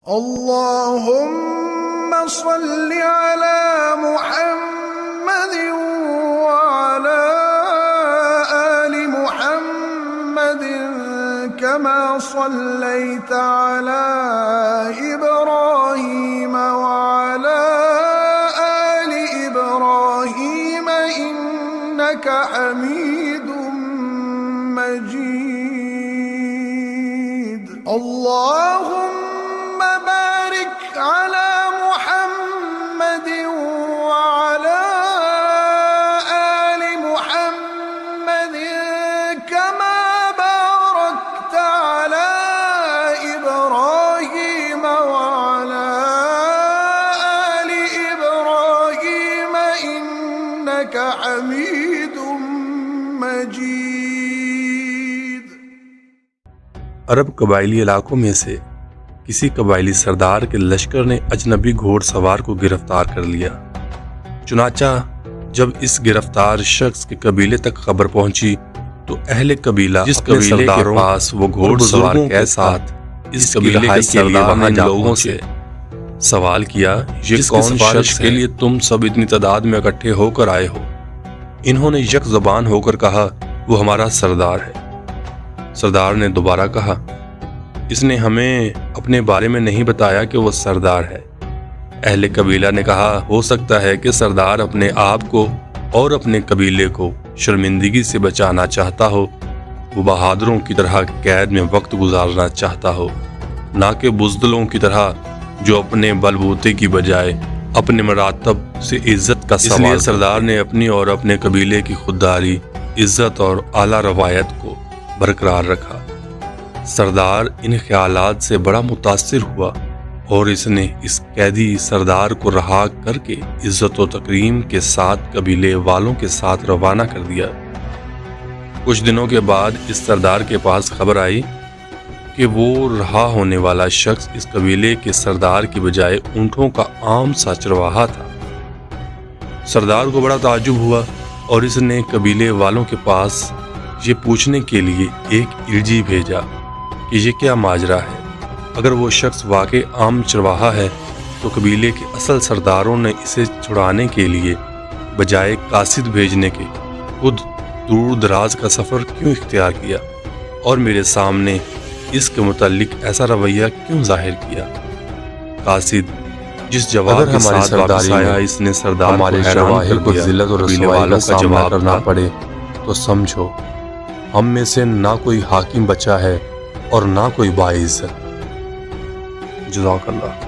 اللهم صل على محمد وعلى آل محمد كما صليت على إبراهيم وعلى آل إبراهيم إنك حميد مجيد اللهم بارك على محمد وعلى آل محمد كما باركت على إبراهيم وعلى آل إبراهيم إنك حميد مجيد۔ عرب قبائلی علاقوں میں سے کسی قبائلی سردار کے لشکر نے اجنبی گھوڑ سوار کو گرفتار کر لیا۔ چنانچہ جب اس گرفتار شخص کے قبیلے تک خبر پہنچی تو اہل قبیلہ جس قبیلے کے پاس وہ گھوڑ سوار کے ساتھ اس قبیلے کے سردار نے لوگوں سے سوال کیا، یہ کون شخص کے لیے تم سب اتنی تعداد میں اکٹھے ہو کر آئے ہو؟ انہوں نے یک زبان ہو کر کہا، وہ ہمارا سردار ہے۔ سردار نے دوبارہ کہا، اس نے ہمیں اپنے بارے میں نہیں بتایا کہ وہ سردار ہے۔ اہل قبیلہ نے کہا، ہو سکتا ہے کہ سردار اپنے آپ کو اور اپنے قبیلے کو شرمندگی سے بچانا چاہتا ہو، وہ بہادروں کی طرح قید میں وقت گزارنا چاہتا ہو، نہ کہ بزدلوں کی طرح جو اپنے بلبوتے کی بجائے اپنے مراتب سے عزت کا سوال۔ اس لیے سردار نے اپنی اور اپنے قبیلے کی خودداری، عزت اور اعلیٰ روایت کو برقرار رکھا۔ سردار ان خیالات سے بڑا متاثر ہوا اور اس نے اس قیدی سردار کو رہا کر کے عزت و تکریم کے ساتھ قبیلے والوں کے ساتھ روانہ کر دیا۔ کچھ دنوں کے بعد اس سردار کے پاس خبر آئی کہ وہ رہا ہونے والا شخص اس قبیلے کے سردار کی بجائے اونٹوں کا عام سا چرواہا تھا۔ سردار کو بڑا تعجب ہوا اور اس نے قبیلے والوں کے پاس یہ پوچھنے کے لیے ایک ارجی بھیجا کہ یہ کیا ماجرا ہے۔ اگر وہ شخص واقعی عام چرواہا ہے تو قبیلے کے اصل سرداروں نے اسے چھڑانے کے لیے بجائے قاصد بھیجنے کے خود دور دراز کا سفر کیوں اختیار کیا اور میرے سامنے اس کے متعلق ایسا رویہ کیوں ظاہر کیا؟ قاصد جس جواب کے ساتھ واپس آیا، اس نے سردار ہمارے چرواہے کو ذلت اور رسوائی والوں کا جواب کرنا پڑے تو سمجھو ہم میں سے نہ کوئی حاکم بچا ہے اور نہ کوئی باعزت۔ جزاک اللہ۔